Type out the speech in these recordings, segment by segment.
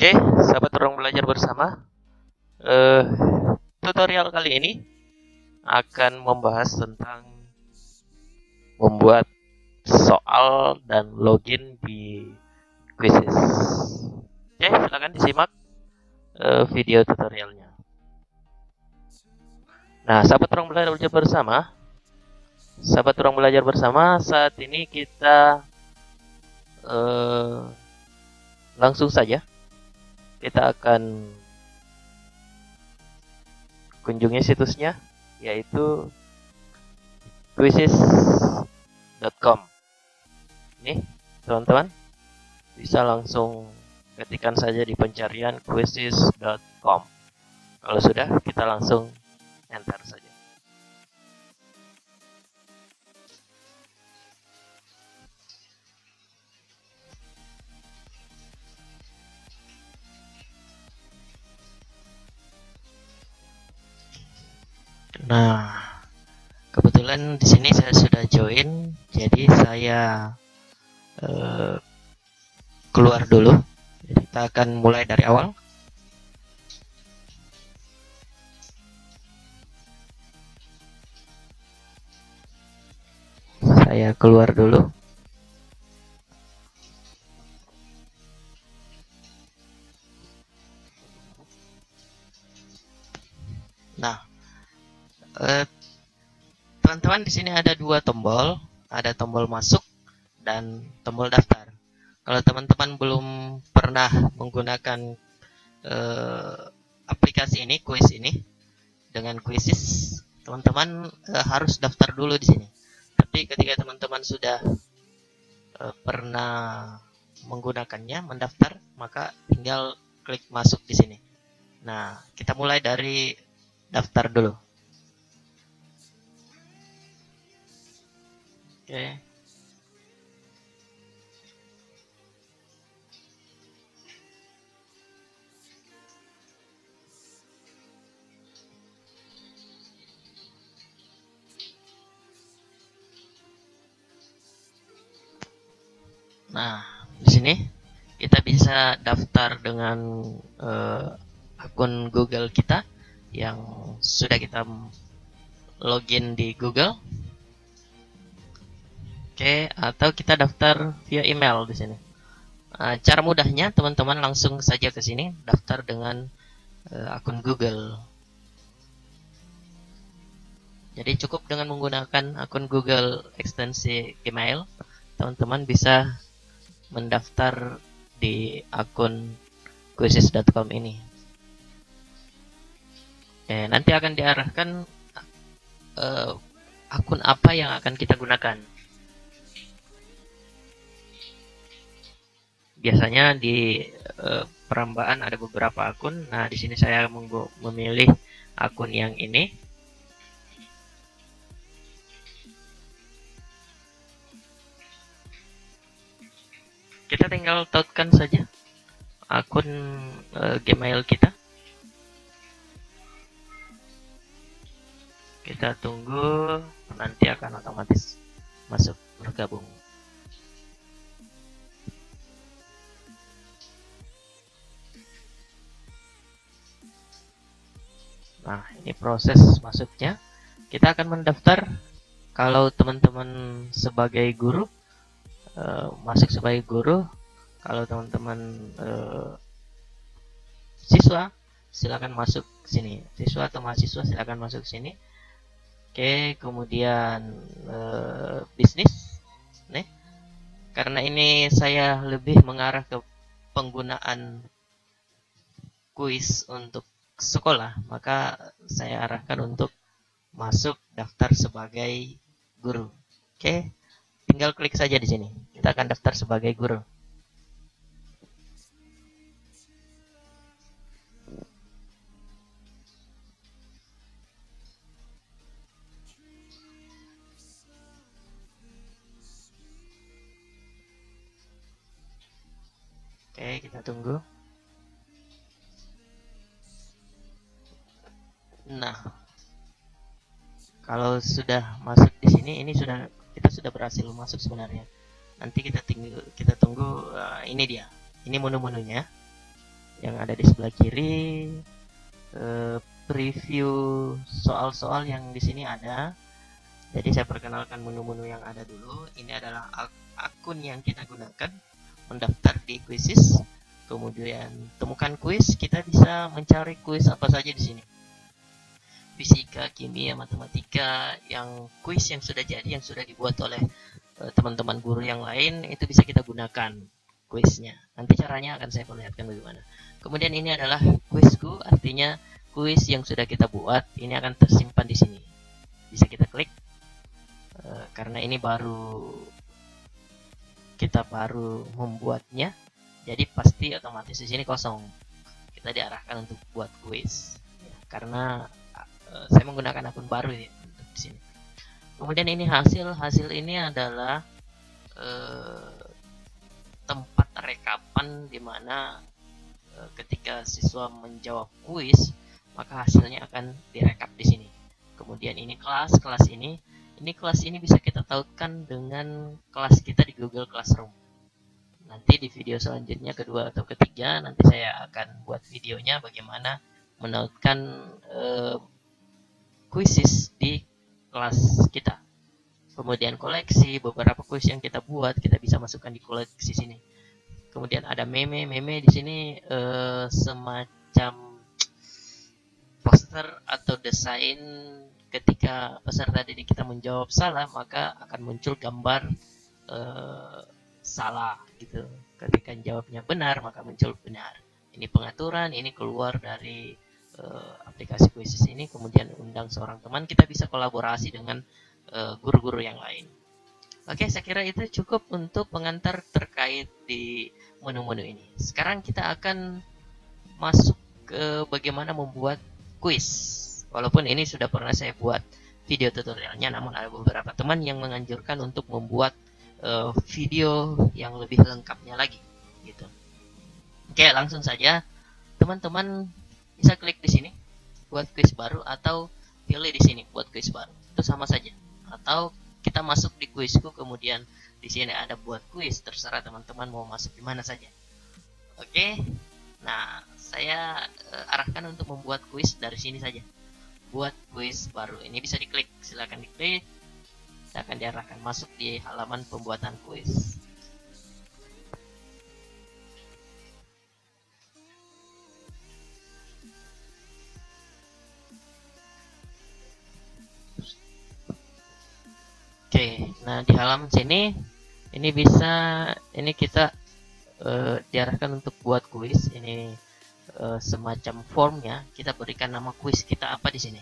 Oke, sahabat orang belajar bersama. Eh, Tutorial kali ini akan membahas tentang membuat soal dan login di Quizzes. Oke, silakan disimak video tutorialnya. Nah, sahabat orang belajar bersama, saat ini kita langsung saja kita akan kunjungi situsnya, yaitu quizzes.com. Nih, teman-teman bisa langsung ketikkan saja di pencarian quizzes.com. Kalau sudah, kita langsung enter saja. Nah, kebetulan di sini saya sudah join, jadi saya keluar dulu. Jadi kita akan mulai dari awal. Saya keluar dulu. Nah, teman-teman, di sini ada dua tombol, ada tombol masuk dan tombol daftar. Kalau teman-teman belum pernah menggunakan aplikasi ini, quiz ini dengan Quizzes, teman-teman harus daftar dulu di sini. Tapi ketika teman-teman sudah pernah menggunakannya, mendaftar, maka tinggal klik masuk di sini. Nah, kita mulai dari daftar dulu. Oke. Nah, di sini kita bisa daftar dengan akun Google kita yang sudah kita login di Google. Oke, atau kita daftar via email di sini. Cara mudahnya teman-teman langsung saja ke sini daftar dengan akun Google. Jadi cukup dengan menggunakan akun Google ekstensi Gmail, teman-teman bisa mendaftar di akun quizzes.com ini. Nanti akan diarahkan akun apa yang akan kita gunakan. Biasanya di perambaan ada beberapa akun. Nah, di sini saya memilih akun yang ini. Kita tinggal tautkan saja akun Gmail kita. Kita tunggu, nanti akan otomatis masuk bergabung. Nah, ini proses masuknya. Kita akan mendaftar. Kalau teman-teman sebagai guru, masuk sebagai guru. Kalau teman-teman siswa, silakan masuk sini. Siswa atau mahasiswa silakan masuk sini. Oke, kemudian bisnis. Nih, karena ini saya lebih mengarah ke penggunaan kuis untuk sekolah, maka saya arahkan untuk masuk daftar sebagai guru. Oke, tinggal klik saja di sini. Kita akan daftar sebagai guru. Oke, kita tunggu. Nah, kalau sudah masuk di sini, ini kita sudah berhasil masuk sebenarnya. Nanti kita tunggu ini dia. Ini menu-menunya. yang ada di sebelah kiri, preview soal-soal yang di sini ada. Jadi saya perkenalkan menu-menu yang ada dulu. Ini adalah akun yang kita gunakan mendaftar di Quizizz. Kemudian temukan kuis, kita bisa mencari kuis apa saja di sini. Fisika, kimia, matematika, yang kuis yang sudah jadi, yang sudah dibuat oleh teman-teman guru yang lain, itu bisa kita gunakan kuisnya. Nanti caranya akan saya perlihatkan bagaimana. Kemudian ini adalah kuisku, artinya kuis yang sudah kita buat, ini akan tersimpan di sini. Bisa kita klik, karena ini kita baru membuatnya. Jadi pasti otomatis di sini kosong. Kita diarahkan untuk buat kuis, ya, karena saya menggunakan akun baru ya untuk di sini. Kemudian ini hasil ini adalah tempat rekapan di mana ketika siswa menjawab kuis, maka hasilnya akan direkap di sini. Kemudian ini kelas ini bisa kita tautkan dengan kelas kita di Google Classroom. Nanti di video selanjutnya, kedua atau ketiga, nanti saya akan buat videonya bagaimana menautkan Quizizz di kelas kita. Kemudian koleksi, beberapa kuis yang kita buat, kita bisa masukkan di koleksi sini. Kemudian ada meme di sini, semacam poster atau desain. Ketika peserta didik kita menjawab salah, maka akan muncul gambar salah gitu. Ketika jawabnya benar, maka muncul benar. Ini pengaturan, ini keluar dari aplikasi Quizizz ini. Kemudian undang seorang teman, kita bisa kolaborasi dengan guru-guru yang lain. Oke, saya kira itu cukup untuk pengantar terkait di menu-menu ini. Sekarang kita akan masuk ke bagaimana membuat kuis. Walaupun ini sudah pernah saya buat video tutorialnya, namun ada beberapa teman yang menganjurkan untuk membuat video yang lebih lengkapnya lagi gitu. Oke, langsung saja teman-teman bisa klik di sini buat kuis baru, atau pilih di sini buat kuis baru, itu sama saja. Atau kita masuk di kuisku, kemudian di sini ada buat kuis, terserah teman-teman mau masuk di mana saja. Oke, nah saya arahkan untuk membuat kuis dari sini saja. Buat kuis baru, ini bisa diklik, silakan diklik. Akan diarahkan masuk di halaman pembuatan kuis. Oke, nah di halaman sini ini kita diarahkan untuk buat kuis. Ini semacam formnya, kita berikan nama kuis kita apa di sini.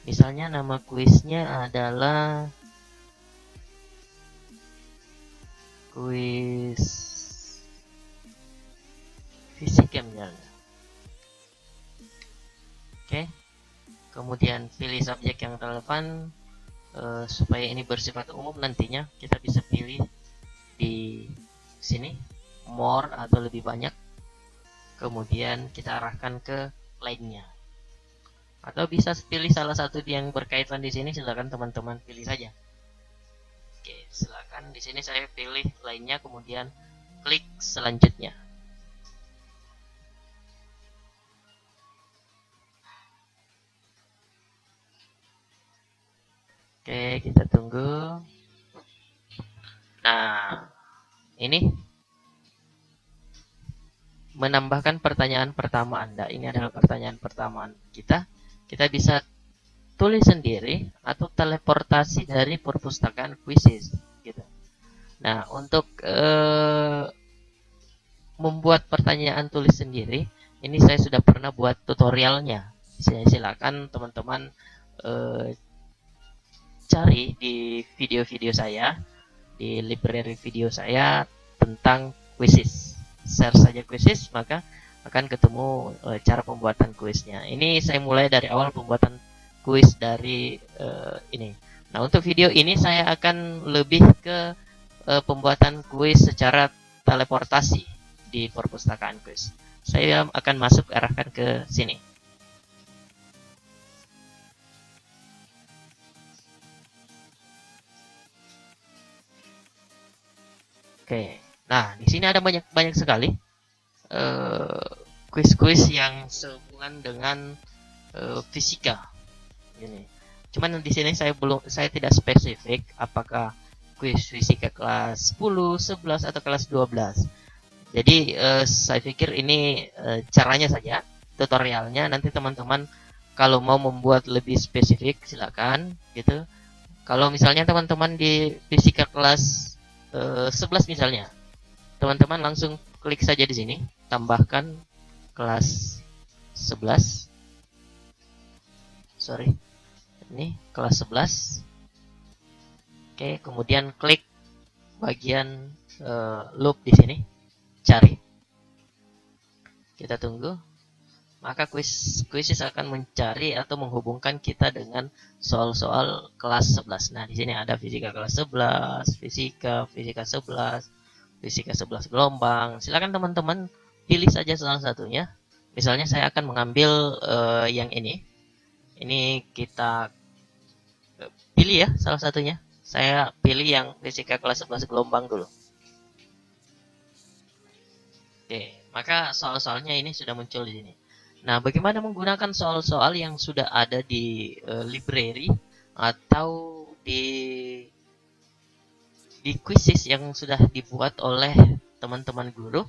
Misalnya nama kuisnya adalah kuis fisika misalnya. Oke, kemudian pilih subjek yang relevan. Supaya ini bersifat umum, nantinya kita bisa pilih di sini more atau lebih banyak. Kemudian kita arahkan ke lainnya, atau bisa pilih salah satu yang berkaitan di sini. Silakan teman-teman pilih saja. Oke, silakan di sini saya pilih lainnya, kemudian klik selanjutnya. Oke, kita tunggu. Nah, ini menambahkan pertanyaan pertama Anda. Ini adalah pertanyaan pertama kita. Kita bisa tulis sendiri atau teleportasi dari perpustakaan Quizizz gitu. Nah, untuk membuat pertanyaan tulis sendiri, ini saya sudah pernah buat tutorialnya. Silakan teman-teman cari di video-video saya, di library video saya tentang Quizizz. Share saja Quizizz, maka akan ketemu cara pembuatan kuisnya. Ini saya mulai dari awal pembuatan kuis dari ini. Nah, untuk video ini saya akan lebih ke pembuatan kuis secara teleportasi di perpustakaan kuis. Saya akan arahkan ke sini. Oke, nah di sini ada banyak sekali kuis-kuis yang sehubungan dengan fisika. Gini. Cuman di sini saya tidak spesifik apakah kuis fisika kelas 10, 11 atau kelas 12. Jadi saya pikir ini caranya saja, tutorialnya. Nanti teman-teman kalau mau membuat lebih spesifik silakan gitu. Kalau misalnya teman-teman di fisika kelas 11 misalnya, teman-teman langsung klik saja di sini, tambahkan kelas 11. Sorry. Ini kelas 11. Oke, kemudian klik bagian loop di sini. Cari. Kita tunggu. Maka kuis akan mencari atau menghubungkan kita dengan soal-soal kelas 11. Nah, di sini ada fisika kelas 11, fisika 11, fisika 11 gelombang. Silakan teman-teman pilih saja salah satunya. Misalnya saya akan mengambil yang ini. Ini kita pilih ya salah satunya. Saya pilih yang fisika kelas 11 gelombang dulu. Oke, maka soal-soalnya ini sudah muncul di sini. Nah, bagaimana menggunakan soal-soal yang sudah ada di library atau di quizzes yang sudah dibuat oleh teman-teman guru?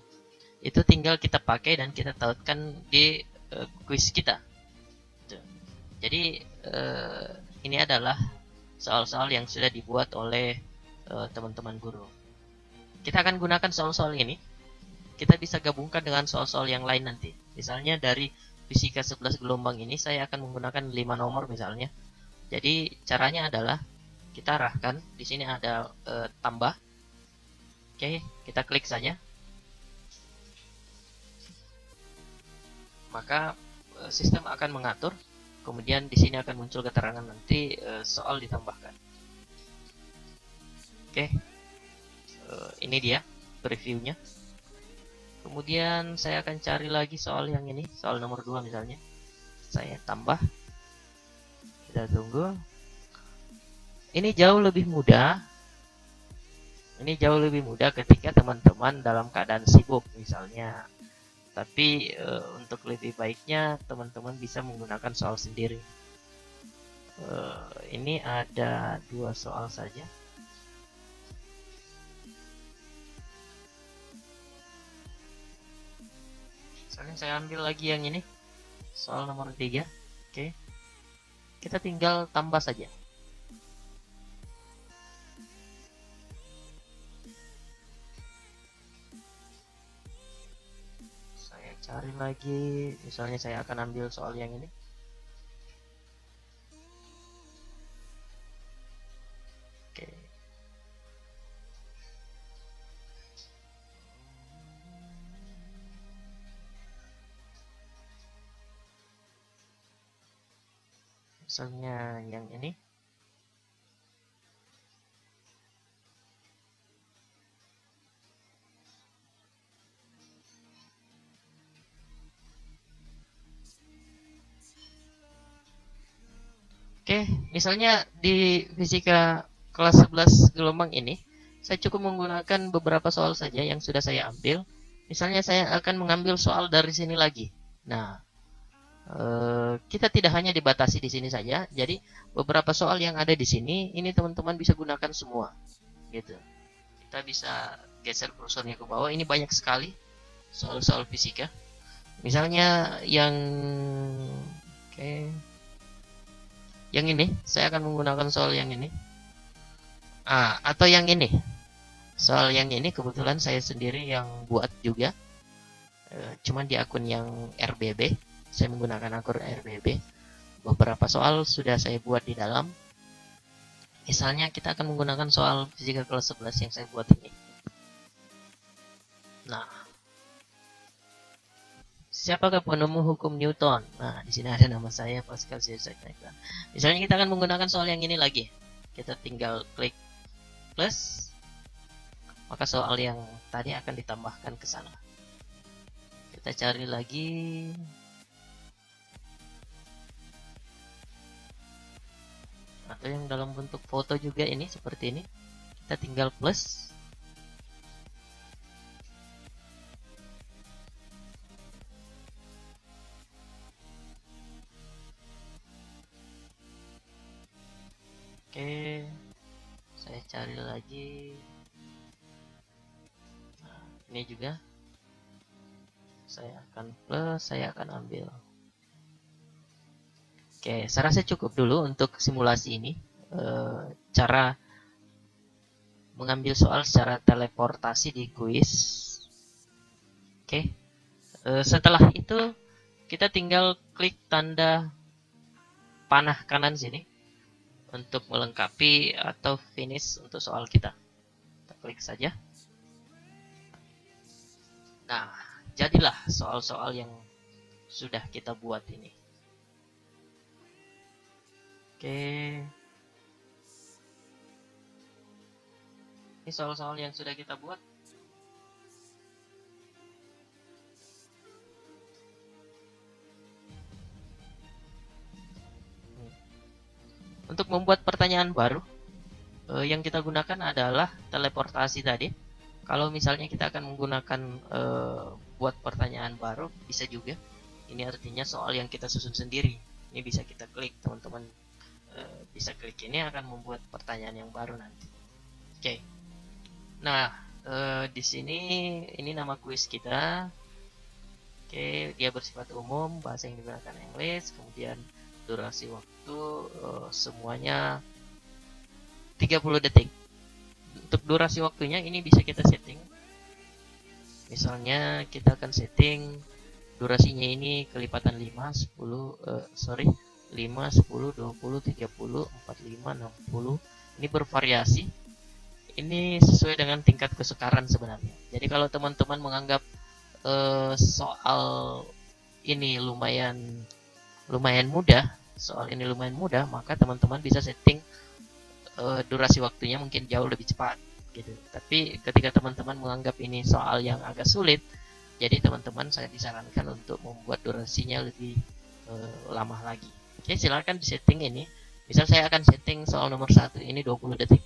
Itu tinggal kita pakai dan kita tautkan di quiz kita. Jadi ini adalah soal-soal yang sudah dibuat oleh teman-teman guru. Kita akan gunakan soal-soal ini. Kita bisa gabungkan dengan soal-soal yang lain nanti. Misalnya dari fisika 11 gelombang ini saya akan menggunakan 5 nomor misalnya. Jadi caranya adalah kita arahkan. Di sini ada tambah. Oke, kita klik saja. Maka sistem akan mengatur. Kemudian di sini akan muncul keterangan nanti soal ditambahkan. Oke, ini dia previewnya. Kemudian saya akan cari lagi soal yang ini, soal nomor 2 misalnya. Saya tambah. Kita tunggu. Ini jauh lebih mudah. Ini jauh lebih mudah ketika teman-teman dalam keadaan sibuk misalnya. Tapi untuk lebih baiknya teman-teman bisa menggunakan soal sendiri. Ini ada 2 soal saja. Misalnya saya ambil lagi yang ini, soal nomor 3. Oke. Kita tinggal tambah saja. Saya cari lagi, misalnya saya akan ambil soal yang ini. Oke. Misalnya yang ini. Oke, misalnya di fisika kelas 11 gelombang ini, saya cukup menggunakan beberapa soal saja yang sudah saya ambil. Misalnya saya akan mengambil soal dari sini lagi. Nah, kita tidak hanya dibatasi di sini saja. Jadi beberapa soal yang ada di sini, ini teman-teman bisa gunakan semua, gitu. Kita bisa geser kursornya ke bawah. Ini banyak sekali soal-soal fisika. Misalnya yang, yang ini, saya akan menggunakan soal yang ini. Atau yang ini. Soal yang ini kebetulan saya sendiri yang buat juga. Cuman di akun yang RBB. Saya menggunakan akun RBB. Beberapa soal sudah saya buat di dalam. Misalnya kita akan menggunakan soal fisika kelas 11 yang saya buat ini. Nah, siapakah penemu hukum Newton? Nah, di sini ada nama saya, Pascal Zizek. Misalnya kita akan menggunakan soal yang ini lagi. Kita tinggal klik plus, maka soal yang tadi akan ditambahkan ke sana. Kita cari lagi. Atau yang dalam bentuk foto juga ini, seperti ini. Kita tinggal plus. Oke, saya cari lagi. Nah, ini juga saya akan plus, saya akan ambil. Oke, saya rasa cukup dulu untuk simulasi ini. Cara mengambil soal secara teleportasi di kuis. Oke, setelah itu kita tinggal klik tanda panah kanan sini untuk melengkapi atau finish untuk soal kita. Kita klik saja. Nah, jadilah soal-soal yang sudah kita buat ini. Oke. Ini soal-soal yang sudah kita buat. Untuk membuat pertanyaan baru, yang kita gunakan adalah teleportasi tadi. Kalau misalnya kita akan menggunakan buat pertanyaan baru, bisa juga. Ini artinya soal yang kita susun sendiri. Ini bisa kita klik, teman-teman bisa klik ini akan membuat pertanyaan yang baru nanti. Oke. Nah, di sini ini nama kuis kita. Oke, dia bersifat umum, bahasa yang digunakan English, kemudian durasi waktu semuanya 30 detik. Untuk durasi waktunya ini bisa kita setting. Misalnya kita akan setting durasinya ini kelipatan 5, 10, 5, 10, 20, 30, 45, 60. Ini bervariasi. Ini sesuai dengan tingkat kesukaran sebenarnya. Jadi kalau teman-teman menganggap soal ini lumayan mudah, maka teman-teman bisa setting durasi waktunya mungkin jauh lebih cepat gitu. Tapi ketika teman-teman menganggap ini soal yang agak sulit, jadi teman-teman saya disarankan untuk membuat durasinya lebih lama lagi. Oke, silakan di setting ini. Misal saya akan setting soal nomor 1 ini 20 detik.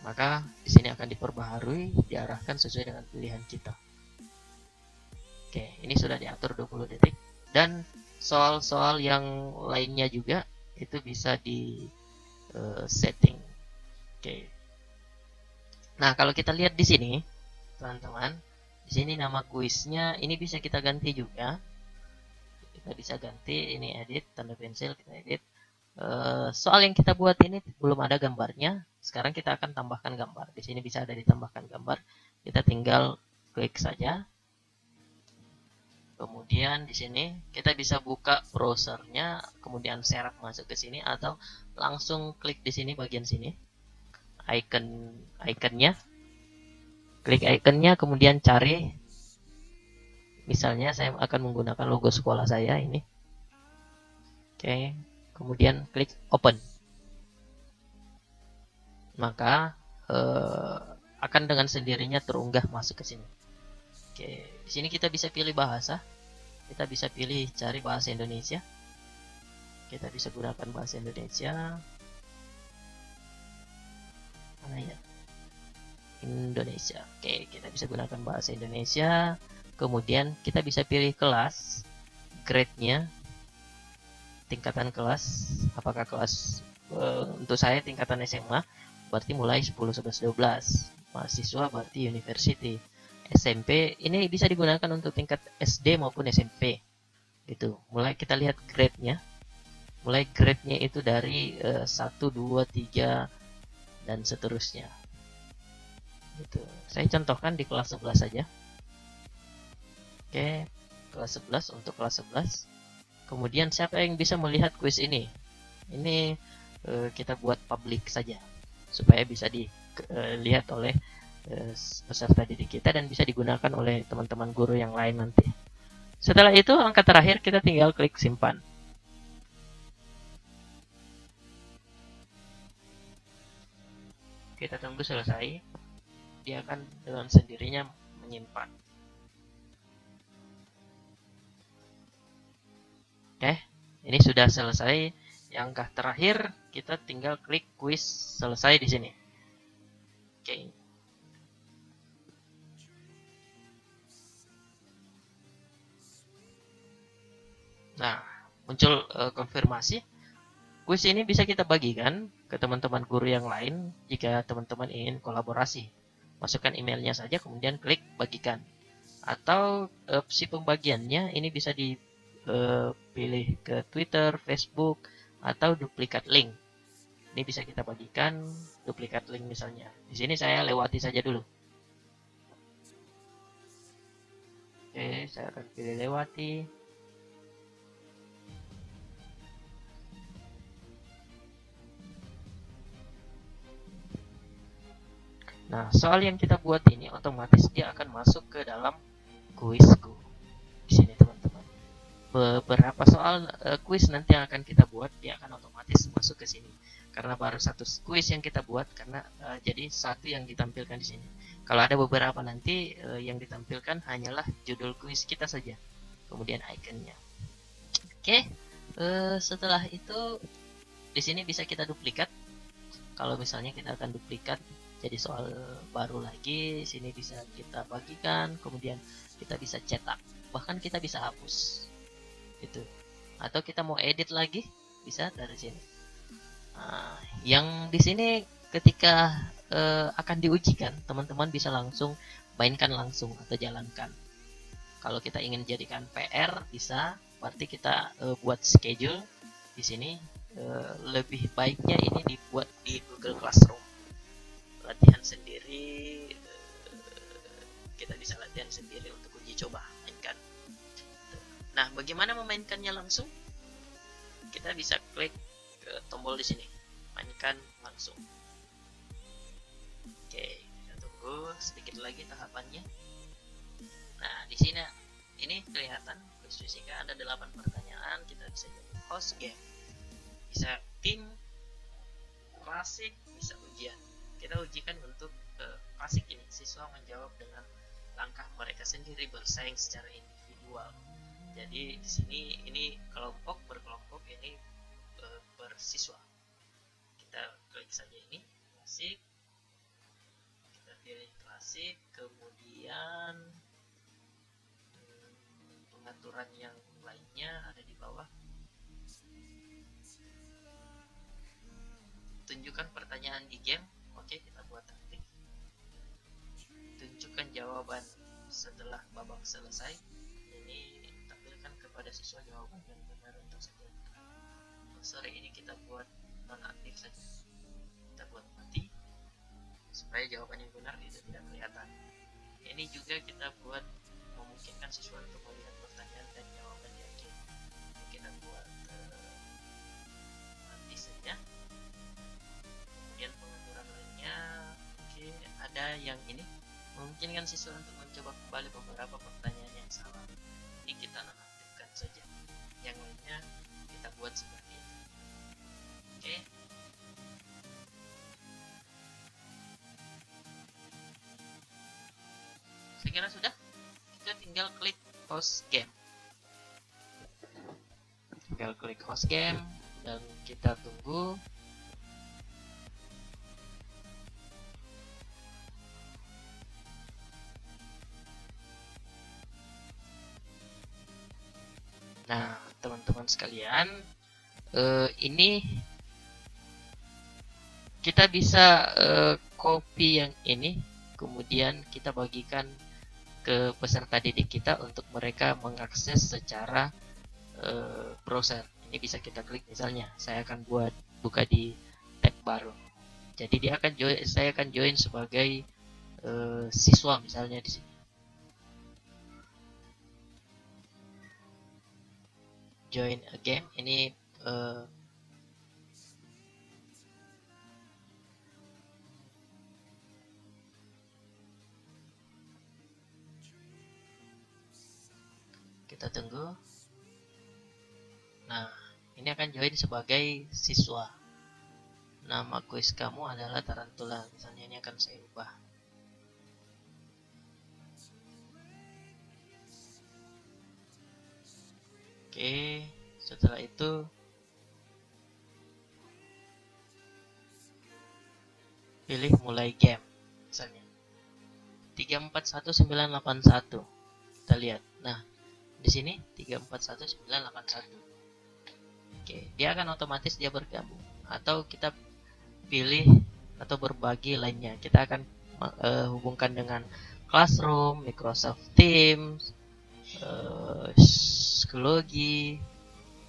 Maka di sini akan diperbaharui, diarahkan sesuai dengan pilihan kita. Oke, ini sudah diatur 20 detik. Dan soal-soal yang lainnya juga itu bisa di setting. Oke. Nah, kalau kita lihat di sini, teman-teman, di sini nama kuisnya ini bisa kita ganti juga. Kita bisa ganti, ini edit, tanda pensil kita edit. Soal yang kita buat ini belum ada gambarnya. Sekarang kita akan tambahkan gambar. Di sini bisa ada ditambahkan gambar. Kita tinggal klik saja. Kemudian di sini kita bisa buka browsernya, kemudian seret masuk ke sini atau langsung klik di sini bagian sini. Ikonnya. Klik ikonnya kemudian cari. Misalnya saya akan menggunakan logo sekolah saya ini. Oke. Kemudian klik open, maka akan dengan sendirinya terunggah masuk ke sini. Oke, di sini kita bisa pilih bahasa, kita bisa pilih cari bahasa Indonesia, kita bisa gunakan bahasa Indonesia, mana ya? Indonesia. Oke, kita bisa gunakan bahasa Indonesia, kemudian kita bisa pilih kelas, grade-nya. Tingkatan kelas, apakah kelas untuk saya tingkatan SMA berarti mulai 10, 11, 12. Mahasiswa berarti university. SMP ini bisa digunakan untuk tingkat SD maupun SMP. Gitu. Mulai kita lihat grade-nya. Mulai grade-nya itu dari 1, 2, 3 dan seterusnya. Gitu. Saya contohkan di kelas 11 saja. Oke, kelas 11 untuk kelas 11. Kemudian siapa yang bisa melihat kuis ini? Ini kita buat public saja supaya bisa dilihat oleh peserta didik kita dan bisa digunakan oleh teman-teman guru yang lain nanti. Setelah itu angka terakhir kita tinggal klik simpan. Kita tunggu selesai. Dia akan dengan sendirinya menyimpan. Oke, ini sudah selesai. Yang angka terakhir kita tinggal klik kuis selesai di sini. Oke. Nah, muncul konfirmasi. Kuis ini bisa kita bagikan ke teman-teman guru yang lain jika teman-teman ingin kolaborasi. Masukkan emailnya saja, kemudian klik bagikan. Atau opsi pembagiannya ini bisa dipilih ke Twitter, Facebook, atau duplikat link. Ini bisa kita bagikan duplikat link misalnya. Di sini saya lewati saja dulu. Oke, saya akan pilih lewati. Nah, soal yang kita buat ini otomatis dia akan masuk ke dalam kuisku. Di sini teman-teman. Beberapa soal kuis nanti yang akan kita buat dia akan otomatis masuk ke sini. Karena baru satu kuis yang kita buat, karena jadi satu yang ditampilkan di sini. Kalau ada beberapa nanti yang ditampilkan hanyalah judul kuis kita saja. Kemudian ikonnya. Oke, setelah itu di sini bisa kita duplikat. Kalau misalnya kita akan duplikat jadi soal baru lagi, sini bisa kita bagikan, kemudian kita bisa cetak, bahkan kita bisa hapus gitu. Atau kita mau edit lagi bisa dari sini. Nah, yang di sini ketika akan diujikan, teman-teman bisa langsung mainkan langsung atau jalankan. Kalau kita ingin jadikan PR bisa, berarti kita buat schedule di sini. Lebih baiknya ini dibuat di Google Classroom. Latihan sendiri, kita bisa latihan sendiri untuk uji coba mainkan. Nah, bagaimana memainkannya langsung? Kita bisa klik ke tombol di sini, mainkan langsung. Oke, kita tunggu sedikit lagi tahapannya. Nah, di sini ini kelihatan kuis fisika ada 8 pertanyaan. Kita bisa jadi host game, bisa tim, klasik, bisa ujian. Kita ujikan untuk klasik ini, siswa menjawab dengan langkah mereka sendiri bersaing secara individual. Jadi di sini ini kelompok berkelompok, ini bersiswa. Kita klik saja ini klasik, kita pilih klasik, kemudian pengaturan yang lainnya ada di bawah. Tunjukkan pertanyaan di game. Oke, kita buat aktif. Tunjukkan jawaban setelah babak selesai. Ini tampilkan kepada siswa jawaban yang benar untuk setiap. Sorry, ini kita buat nonaktif saja. Kita buat mati supaya jawaban yang benar itu tidak kelihatan. Ini juga kita buat memungkinkan siswa untuk melihat pertanyaan dan jawaban yang game. Kita buat mati saja. Kemudian pengaturan lainnya, oke, ada yang ini memungkinkan siswa untuk mencoba kembali beberapa pertanyaan yang salah. Ini kita nonaktifkan saja. Yang lainnya kita buat seperti itu. Oke. Saya kira sudah. Kita tinggal klik host game. Tinggal klik host game dan kita tunggu. Nah, teman-teman sekalian, ini kita bisa copy yang ini, kemudian kita bagikan ke peserta didik kita untuk mereka mengakses secara browser. Ini bisa kita klik, misalnya saya akan buka di tab baru. Jadi saya akan join sebagai siswa misalnya di sini. Join a game ini kita tunggu. Nah, ini akan join sebagai siswa. Nama kuis kamu adalah Tarantula, misalnya. Ini akan saya ubah. Oke, setelah itu pilih mulai game misalnya 341981. Kita lihat. Nah, di sini 341981. Oke, dia akan otomatis dia bergabung. Atau kita pilih atau berbagi lainnya. Kita akan hubungkan dengan Classroom, Microsoft Teams, Schoology,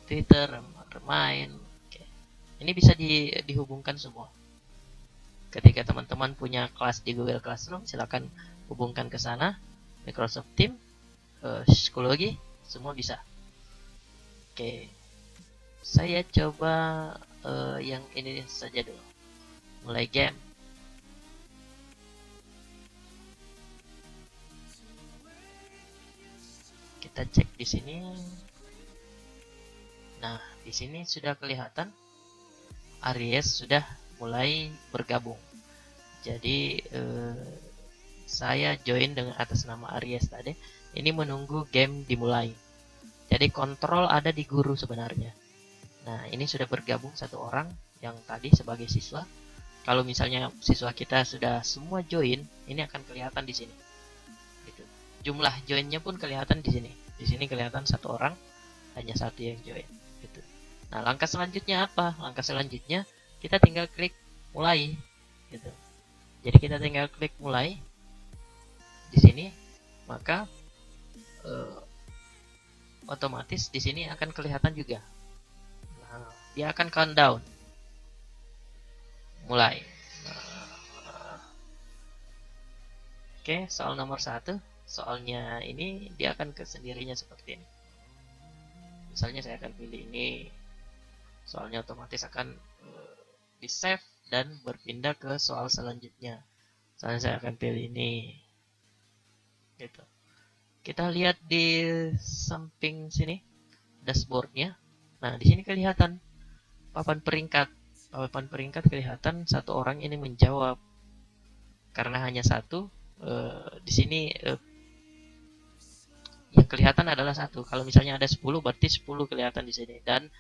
Twitter, Remind. Oke. Ini bisa dihubungkan semua. Ketika teman-teman punya kelas di Google Classroom, silakan hubungkan ke sana. Microsoft Teams, Schoology, semua bisa. Oke, saya coba yang ini saja dulu. Mulai game. Kita cek di sini. Nah, di sini sudah kelihatan Aries sudah mulai bergabung. Jadi saya join dengan atas nama Aries tadi. Ini menunggu game dimulai. Jadi kontrol ada di guru sebenarnya. Nah, ini sudah bergabung satu orang yang tadi sebagai siswa. Kalau misalnya siswa kita sudah semua join, ini akan kelihatan di sini. Gitu. Jumlah joinnya pun kelihatan di sini. Di sini kelihatan satu orang, hanya satu yang join. Gitu. Nah, langkah selanjutnya apa? Langkah selanjutnya kita tinggal klik mulai. Gitu. Jadi kita tinggal klik mulai di sini, maka otomatis di sini akan kelihatan juga. Nah, dia akan countdown. Mulai. Oke, soal nomor 1. Soalnya ini dia akan kesendirinya seperti ini. Misalnya saya akan pilih ini. Soalnya otomatis akan di save dan berpindah ke soal selanjutnya. Misalnya saya akan pilih ini. Gitu. Kita lihat di samping sini dashboardnya. Nah, di sini kelihatan papan peringkat. Papan peringkat kelihatan satu orang ini menjawab. Karena hanya satu, di sini yang kelihatan adalah satu. Kalau misalnya ada 10, berarti 10 kelihatan di sini. Dan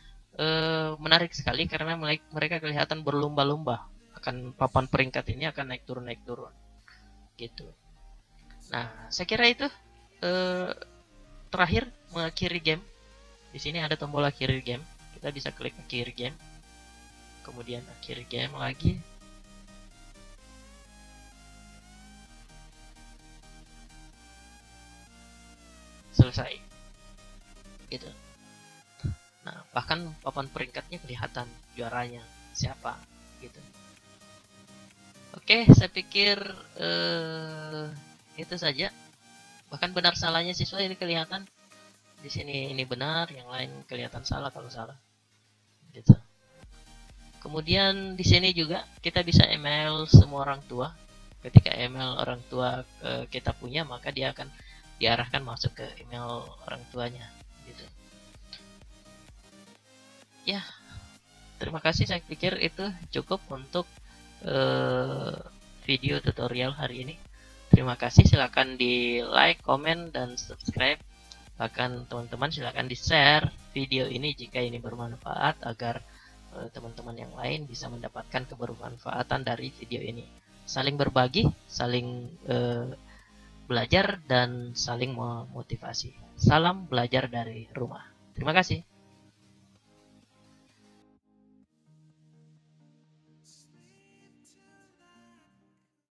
menarik sekali karena mereka kelihatan berlomba-lomba. Akan papan peringkat ini akan naik turun gitu. Nah, saya kira itu terakhir mengakhiri game. Di sini ada tombol akhiri game. Kita bisa klik akhiri game. Kemudian akhiri game lagi. Selesai. Gitu. Nah, bahkan papan peringkatnya kelihatan juaranya siapa gitu. Oke, saya pikir itu saja. Bahkan benar salahnya siswa ini kelihatan. Di sini ini benar, yang lain kelihatan salah kalau salah. Gitu. Kemudian di sini juga kita bisa email semua orang tua. Ketika email orang tua kita punya, maka dia akan diarahkan masuk ke email orang tuanya. Gitu. Ya, terima kasih. Saya pikir itu cukup untuk video tutorial hari ini. Terima kasih. Silakan di like, komen, dan subscribe. Bahkan teman-teman silakan di share video ini jika ini bermanfaat agar teman-teman yang lain bisa mendapatkan kebermanfaatan dari video ini. Saling berbagi, saling belajar, dan saling memotivasi. Salam belajar dari rumah. Terima kasih.